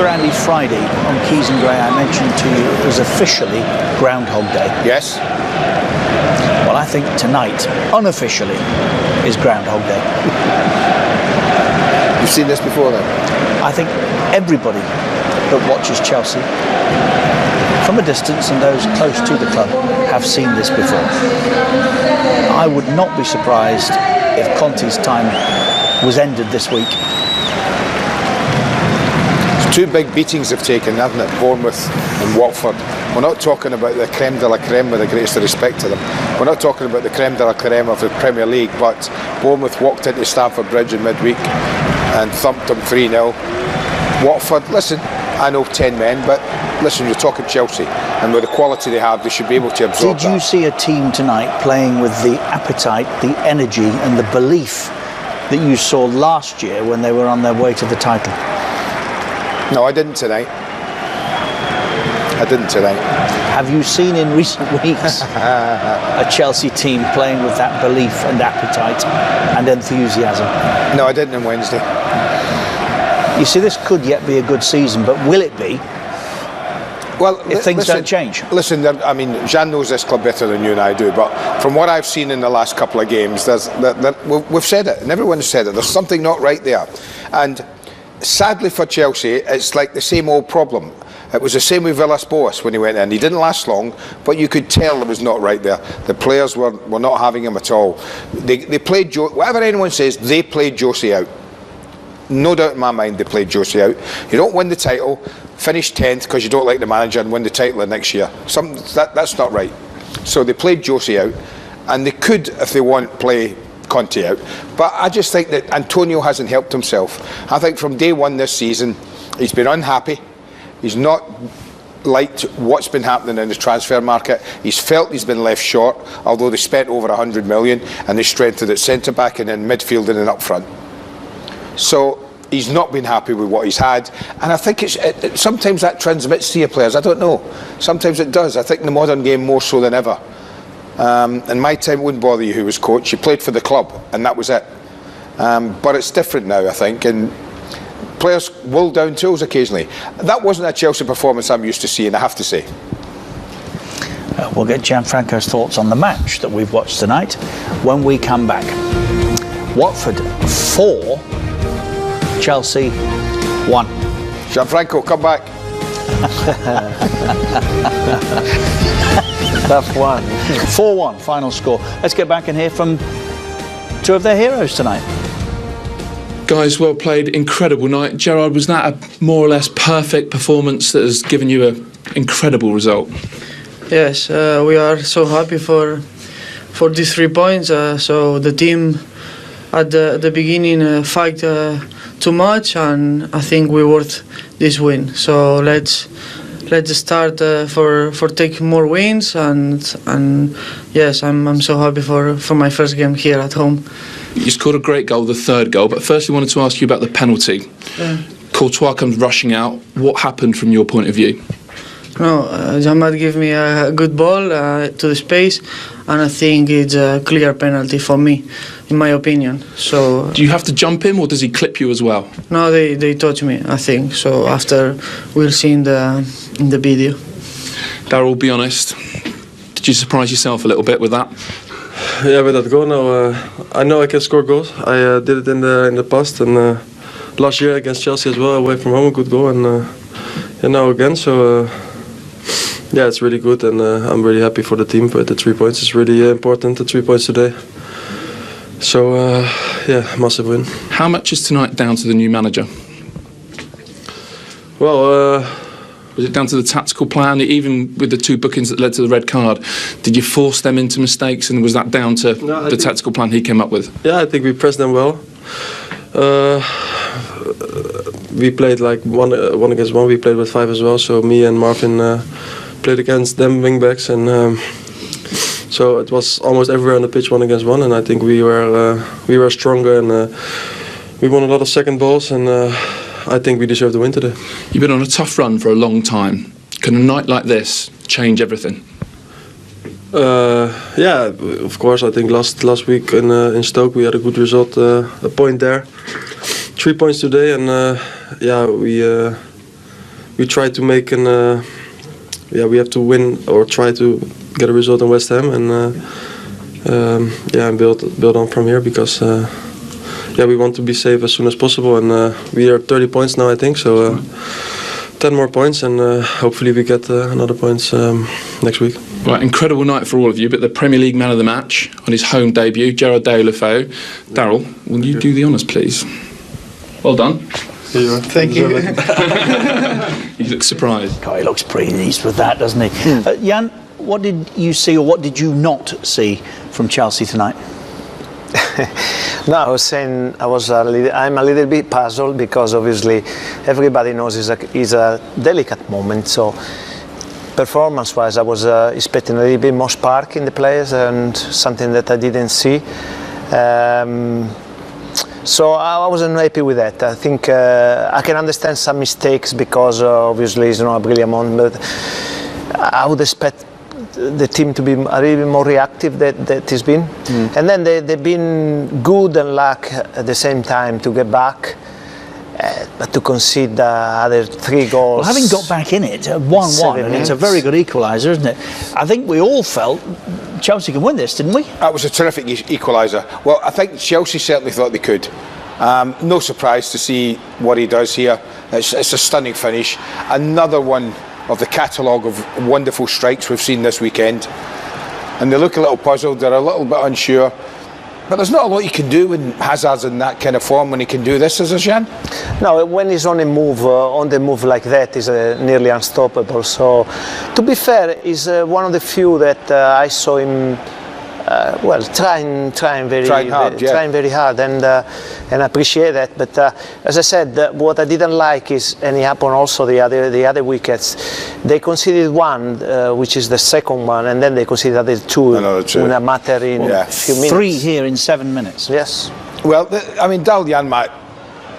Andy, Friday on Keys and Grey, I mentioned to you it was officially Groundhog Day. Yes. Well, I think tonight, unofficially, is Groundhog Day. You've seen this before then? I think everybody that watches Chelsea from a distance and those close to the club have seen this before. I would not be surprised if Conte's time was ended this week. It's two big beatings they've taken, haven't it? Bournemouth and Watford. We're not talking about the creme de la creme, with the greatest respect to them. We're not talking about the creme de la creme of the Premier League, but Bournemouth walked into Stamford Bridge in midweek and thumped them 3-0. Watford, listen, I know 10 men, but listen, you're talking Chelsea, and with the quality they have, they should be able to absorb Did you see a team tonight playing with the appetite, the energy and the belief that you saw last year when they were on their way to the title? No, I didn't tonight. Have you seen in recent weeks a Chelsea team playing with that belief and appetite and enthusiasm? No, I didn't on Wednesday. You see, this could yet be a good season, but will it be? Well, if things don't change. Listen, I mean, Jean knows this club better than you and I do, but from what I've seen in the last couple of games, we've said it, and everyone's said it, there's something not right there. And sadly for Chelsea, it's like the same old problem. It was the same with Villas-Boas when he went in. He didn't last long, but you could tell it was not right there. The players were not having him at all. They played, whatever anyone says, they played Josie out. No doubt in my mind they played Josie out. You don't win the title, finish 10th because you don't like the manager and win the title the next year. That's not right. So they played Josie out, and they could, if they want, play Conte out. But I just think that Antonio hasn't helped himself. I think from day one this season, he's been unhappy. He's not liked what's been happening in the transfer market. He's felt he's been left short, although they spent over 100 million and they strengthened at centre-back and in midfield and up front. So he's not been happy with what he's had, and I think sometimes that transmits to your players. I don't know. Sometimes it does. I think in the modern game more so than ever. In my time, it wouldn't bother you who was coach. You played for the club, and that was it. But it's different now, I think, and players will down tools occasionally. That wasn't a Chelsea performance I'm used to seeing, I have to say. We'll get Gianfranco's thoughts on the match that we've watched tonight when we come back. Watford 4, Chelsea 1. Gianfranco, come back. Tough one. 4-1 final score. Let's get back and hear from two of their heroes tonight. Guys, well played, incredible night. Gerard, was that a more or less perfect performance that has given you an incredible result? Yes, we are so happy for these 3 points. So the team at the beginning fight too much, and I think we worth this win. So let's start for taking more wins, and yes, I'm so happy for my first game here at home. You scored a great goal, the third goal, but firstly I wanted to ask you about the penalty. Courtois comes rushing out. What happened from your point of view? No, Jamal gave me a good ball to the space, and I think it's a clear penalty for me, in my opinion. So do you have to jump him, or does he clip you as well? No, they touch me, I think. So after we'll see in the video. Darryl, be honest. Did you surprise yourself a little bit with that? Yeah, with that goal now, I know I can score goals. I did it in the past, and last year against Chelsea as well, away from home, a good goal, and now again. So yeah, it's really good, and I'm really happy for the team. But the 3 points is really important. The 3 points today. So yeah, massive win. How much is tonight down to the new manager? Well. Was it down to the tactical plan, even with the 2 bookings that led to the red card? Did you force them into mistakes, and was that down to the tactical plan he came up with? Yeah, I think we pressed them well. We played like one against one. We played with 5 as well. So me and Marvin played against them wing backs, and so it was almost everywhere on the pitch 1 against 1. And I think we were stronger, and we won a lot of second balls, and I think we deserve the win today. You've been on a tough run for a long time. Can a night like this change everything? Yeah, of course. I think last week in Stoke we had a good result, a point there. 3 points today, and yeah, we try to make an. We have to win or try to get a result in West Ham and build on from here because we want to be safe as soon as possible, and we are 30 points now, I think, so 10 more points, and hopefully we get another points next week. Right, incredible night for all of you, but the Premier League man of the match on his home debut, Gerard Deulofeu. Daryl, will you do the honours, please? Well done. Here you are. Thank you. You look surprised. God, he looks pleased with that, doesn't he? Jan, what did you see or what did you not see from Chelsea tonight? No, I was saying I'm a little bit puzzled because obviously everybody knows it's a delicate moment. So performance-wise, I was expecting a little bit more spark in the players and something that I didn't see. So I wasn't happy with that. I think I can understand some mistakes because obviously it's not a brilliant moment, but I would expect the team to be a little bit more reactive that it's been. And then they've been good and luck at the same time to get back, but to concede the other 3 goals. Well, having got back in it, 1-1, and it's a very good equaliser, isn't it? I think we all felt Chelsea can win this, didn't we? That was a terrific equaliser. Well, I think Chelsea certainly thought they could. No surprise to see what he does here. It's a stunning finish. Another one of the catalogue of wonderful strikes we've seen this weekend. And they look a little puzzled, they're a little bit unsure. But there's not a lot you can do when Hazard's in that kind of form when he can do this, is there, Jan? No, when he's on the move like that, he's nearly unstoppable. So, to be fair, he's one of the few that I saw him trying very hard, and I appreciate that. But as I said, what I didn't like is, and it happened also the other wickets, they conceded one, which is the second one, and then they conceded the two in a matter in a few minutes. 3 here in 7 minutes. Yes. Well, Dal Janmaat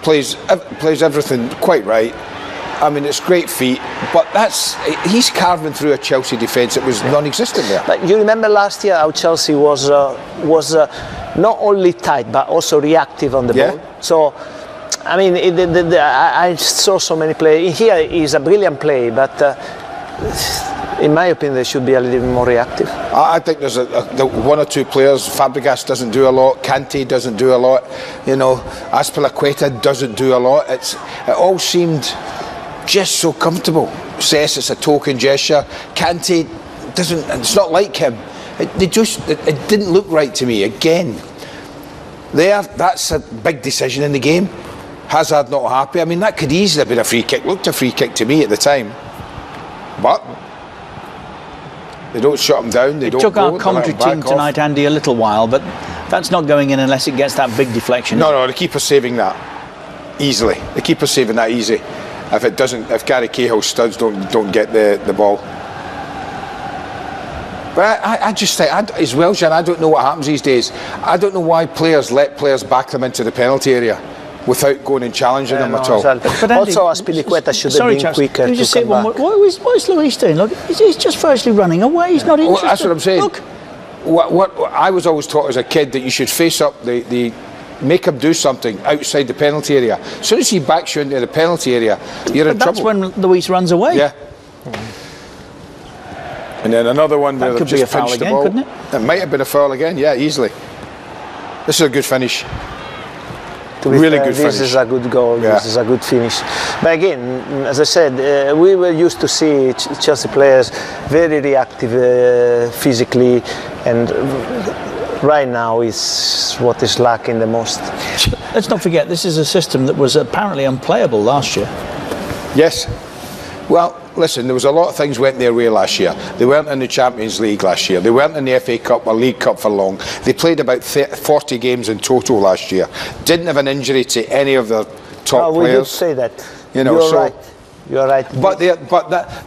plays everything quite right. I mean, it's great feet, but he's carving through a Chelsea defence that was non-existent there. But you remember last year how Chelsea was not only tight but also reactive on the ball. So, I mean, I saw so many players. Here is a brilliant play, but in my opinion, they should be a little bit more reactive. I think there's the 1 or 2 players. Fabregas doesn't do a lot. Kante doesn't do a lot. Azpilicueta doesn't do a lot. It all seemed just so comfortable. Says it's a token gesture. Kante doesn't. It's not like him. It didn't look right to me. Again, that's a big decision in the game. Hazard not happy. I mean, that could easily have been a free kick. Looked a free kick to me at the time, but they don't shut him down. It took our commentary team tonight, Andy, a little while, but that's not going in unless it gets that big deflection. No, the keeper's saving that easily. The keeper's saving that easy. If Gary Cahill's studs don't get the ball. But I just think, as well, Jan, I don't know what happens these days. I don't know why players let players back them into the penalty area without going and challenging them at all. But Andy, also, Azpilicueta should have been quicker to come back. What is Luis doing? Look, he's just firstly running away. He's not interested. Well, that's what I'm saying. Look. What I was always taught as a kid, that you should face up make him do something outside the penalty area. As soon as he backs you into the penalty area, you're in trouble. That's when Luis runs away. Yeah. And then another one where that could they've be just a foul pinched again, the ball. couldn't it? It might have been a foul again, yeah, easily. This is a good finish. This is a good goal. Yeah. This is a good finish. But again, as I said, we were used to see Chelsea players very reactive physically, and right now is what is lacking the most. Let's not forget, this is a system that was apparently unplayable last year. Yes. Well, listen, there was a lot of things went their way last year. They weren't in the Champions League last year. They weren't in the FA Cup or League Cup for long. They played about 40 games in total last year. Didn't have an injury to any of their top players. We did say that. You're right. You're right. But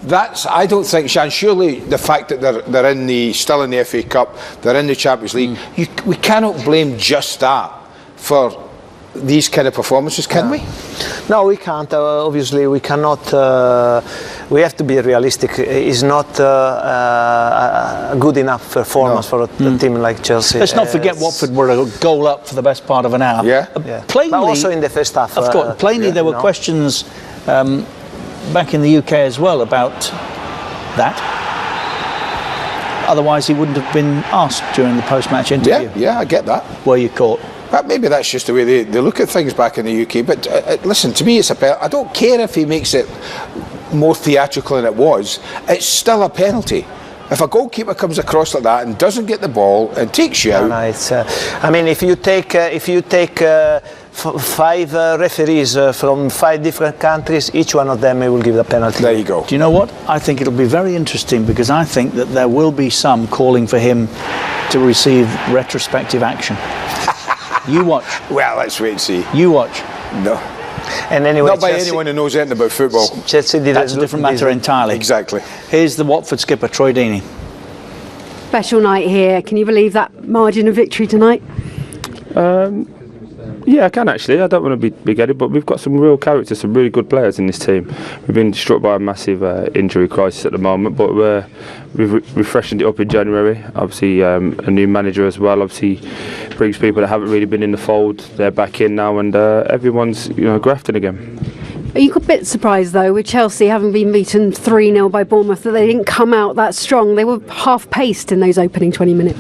that's, I don't think, Shan, surely the fact that they're still in the FA Cup, they're in the Champions League, we cannot blame just that for these kind of performances, can we? No, we can't. Obviously, we cannot. We have to be realistic. It's not a good enough performance for a team like Chelsea. Let's not forget Watford were a goal up for the best part of an hour. Yeah. Plainly, but also in the first half. Of course, plainly there were questions back in the UK as well about that. Otherwise, he wouldn't have been asked during the post-match interview. Yeah, I get that. Were you caught? But maybe that's just the way they look at things back in the UK. But listen, to me, it's a penalty. I don't care if he makes it more theatrical than it was. It's still a penalty. If a goalkeeper comes across like that and doesn't get the ball and takes you out, no, it's, I mean, if you take 5 referees from 5 different countries, each one of them will give the penalty. there you go. Do you know what? I think it'll be very interesting, because I think that there will be some calling for him to receive retrospective action. You watch. Well, let's wait and see. You watch. No. And anyway, Not by Chelsea, anyone who knows anything about football. Chelsea did That's a different matter entirely. Exactly. Here's the Watford skipper, Troy Deeney. Special night here. Can you believe that margin of victory tonight? Yeah, I can actually. I don't want to be big-headed, but we've got some real characters, some really good players in this team. We've been struck by a massive injury crisis at the moment, but we've freshened it up in January. Obviously, a new manager as well. Obviously, brings people that haven't really been in the fold. They're back in now, and everyone's grafting again. Are you a bit surprised though, with Chelsea having been beaten 3-0 by Bournemouth, that they didn't come out that strong? They were half-paced in those opening 20 minutes.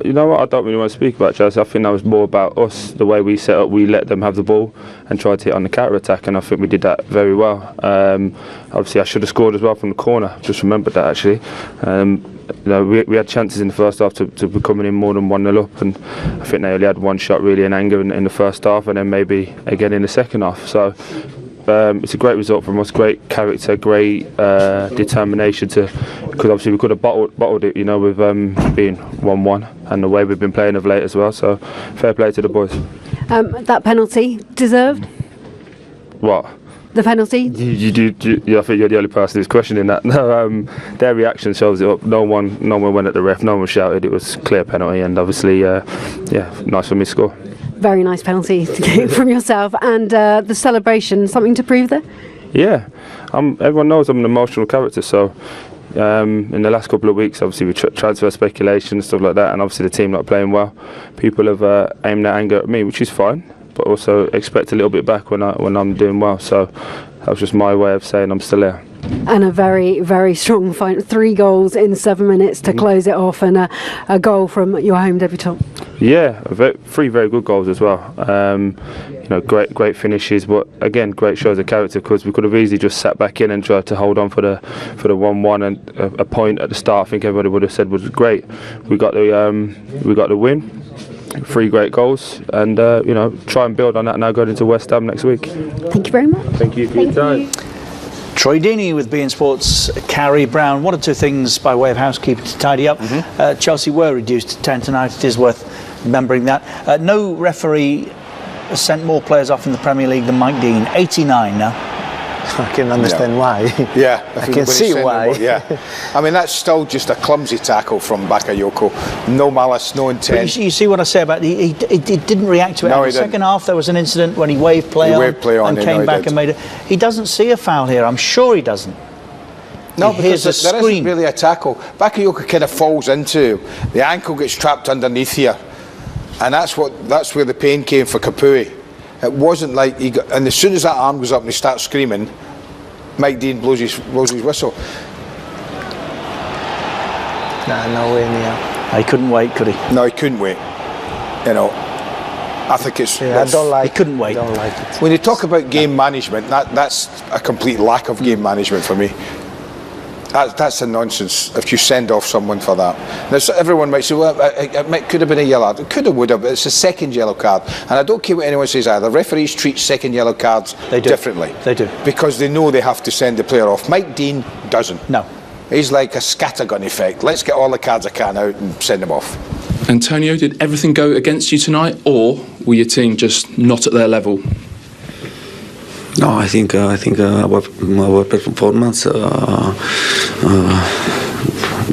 You know what, I don't really want to speak about Chelsea. I think that was more about us, the way we set up. We let them have the ball and tried to hit on the counter-attack, and I think we did that very well. Obviously I should have scored as well from the corner, just remembered that actually. We had chances in the first half to be coming in more than 1-0 up, and I think they only had one shot really in anger in the first half, and then maybe again in the second half. So it's a great result from us, great character, great determination because obviously we could have bottled it, with being 1-1 and the way we've been playing of late as well. So fair play to the boys. That penalty deserved? What? The penalty? I think you're the only person who's questioning that. No, their reaction shows it up. No one went at the ref. No one shouted. It was clear penalty, and obviously, nice for me to score. Very nice penalty to get from yourself, and the celebration. Something to prove there? Yeah, everyone knows I'm an emotional character, so. In the last couple of weeks, obviously, with transfer speculation and stuff like that, and obviously the team not playing well, people have aimed their anger at me, which is fine, but also expect a little bit back when I'm doing well. So that was just my way of saying I'm still here. And a very, very strong fight. 3 goals in 7 minutes to close it off, and a goal from your home debutant. Yeah, 3 very good goals as well. Great finishes, but again, great shows of character, because we could have easily just sat back in and tried to hold on for the 1-1, and a point at the start I think everybody would have said was great. We got the win. 3 great goals, and try and build on that now going into West Ham next week. Thank you very much. Thank you for your time. Troy Deeney with beIN Sports, Carrie Brown. 1 or 2 things by way of housekeeping to tidy up. Chelsea were reduced to 10 tonight. It is worth remembering that. No referee has sent more players off in the Premier League than Mike Dean. 89 now. I can understand why. Yeah, I can see why. I mean, that's still just a clumsy tackle from Bakayoko. No malice, no intent. You see what I say about he didn't react to it. No, in the second half, there was an incident when he waved play on and came back and made it. He doesn't see a foul here. I'm sure he doesn't. No, because there isn't really a tackle. Bakayoko kind of falls into, the ankle gets trapped underneath here, and that's where the pain came for Kapui. It wasn't like and as soon as that arm goes up and he starts screaming, Mike Dean blows his whistle. No way near. He couldn't wait, could he? No, he couldn't wait. I think it's. Yeah, I don't like. He couldn't wait. I don't like it. When you talk about game management, that's a complete lack of game management for me. That's a nonsense if you send off someone for that. Now, everyone might say, well, it could have been a yellow. It could have, would have, but it's a second yellow card. And I don't care what anyone says either. Referees treat second yellow cards differently. They do. Because they know they have to send the player off. Mike Dean doesn't. No. He's like a scattergun effect. Let's get all the cards I can out and send them off. Antonio, did everything go against you tonight, or were your team just not at their level? No, I think our performance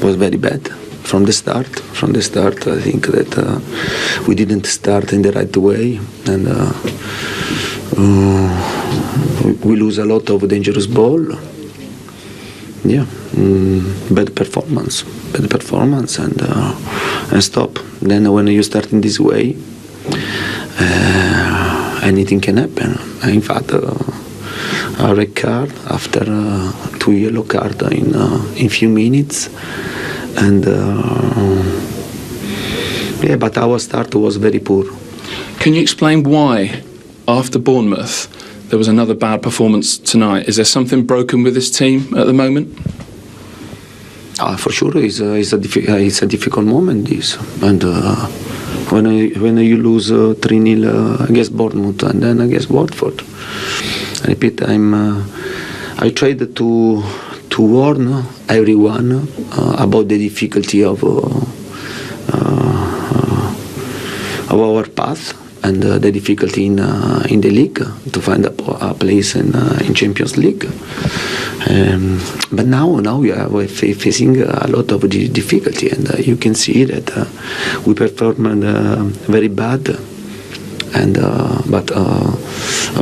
was very bad from the start. From the start, I think that we didn't start in the right way, and we lose a lot of dangerous ball. Yeah, bad performance, and stop. Then when you start in this way, anything can happen. In fact, a red card after 2 yellow card in few minutes, and yeah, but our start was very poor. Can you explain why, after Bournemouth, there was another bad performance tonight? Is there something broken with this team at the moment? For sure, it's a difficult moment. This, and when you lose 3-0 against Bournemouth and then against Watford, I repeat, I tried to warn everyone about the difficulty of our path and the difficulty in the league to find a place in Champions League. But now we are facing a lot of difficulty, and you can see that we performed very bad. And but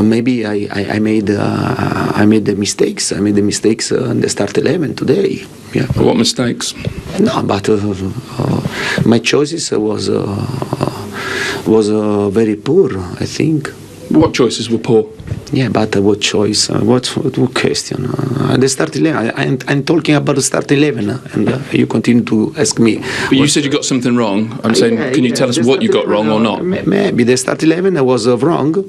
maybe I made the mistakes. I made the mistakes in the start 11 today. Yeah. What mistakes? No, but my choices was very poor, I think. What choices were poor? Yeah, but what choice? What question? The start 11. I'm talking about the start 11, and you continue to ask me. But you said you got something wrong. I'm saying, can you tell us what you got wrong or not? Maybe the start 11 was wrong.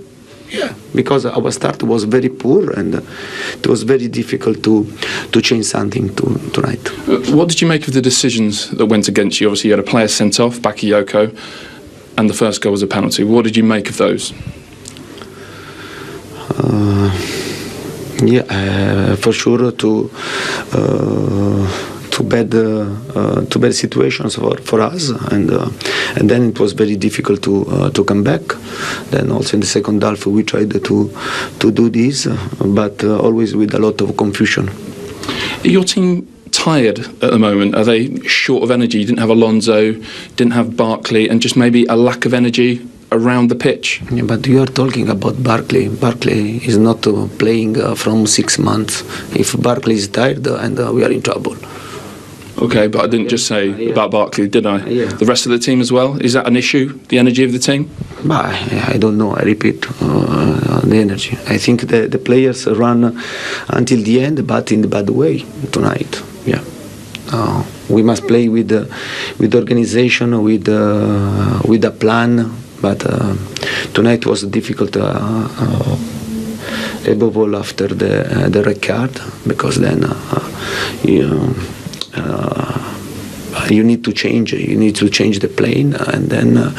Yeah, because our start was very poor, and it was very difficult to change something tonight. What did you make of the decisions that went against you? Obviously, you had a player sent off, Bakayoko, and the first goal was a penalty. What did you make of those? For sure, to bad situations for us, and then it was very difficult to come back. Then also in the second half we tried to do this, but always with a lot of confusion. Your team tired at the moment? Are they short of energy? You didn't have Alonso, didn't have Barkley, and just maybe a lack of energy around the pitch? Yeah, but you are talking about Barkley. Barkley is not playing from 6 months. If Barkley is tired, and we are in trouble. Okay, but I didn't just say about Barkley, did I? Yeah. The rest of the team as well? Is that an issue, the energy of the team? I don't know. I repeat, the energy. I think the players run until the end, but in the bad way tonight. Yeah. We must play with the organization, with a plan. But tonight was difficult, above all after the red card, because then you need to change. You need to change the plane, and then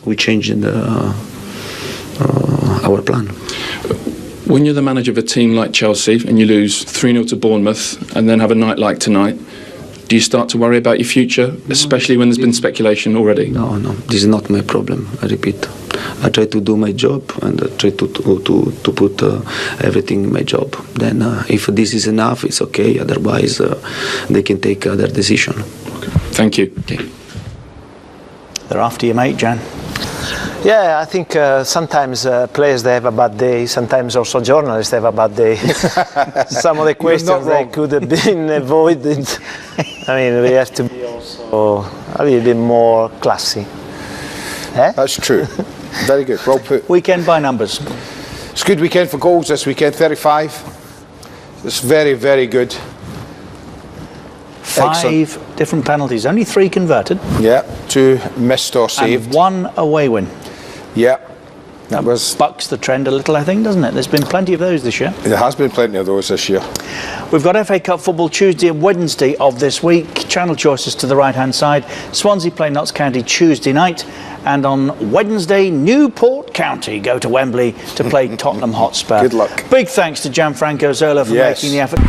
we changed our plan. When you're the manager of a team like Chelsea and you lose 3-0 to Bournemouth and then have a night like tonight, do you start to worry about your future, especially when there's been speculation already? No, this is not my problem. I repeat, I try to do my job, and I try to put everything in my job. Then if this is enough, it's okay. Otherwise, they can take their decision. Okay. Thank you. Okay. They're after you, mate, Jan. Yeah, I think sometimes players, they have a bad day. Sometimes also journalists have a bad day. Some of the questions they could have been avoided. I mean, we have to be also a little bit more classy. Eh? That's true. Very good. Well put. Weekend by numbers. It's a good weekend for goals this weekend, 35. It's very, very good. 5 Excellent. different penalties, only 3 converted. Yeah, 2 missed or saved. And 1 away win. Yeah, that was... Bucks the trend a little, I think, doesn't it? There's been plenty of those this year. There has been plenty of those this year. We've got FA Cup football Tuesday and Wednesday of this week. Channel choices to the right-hand side. Swansea play Notts County Tuesday night. And on Wednesday, Newport County go to Wembley to play Tottenham Hotspur. Good luck. Big thanks to Gianfranco Zola for making the effort.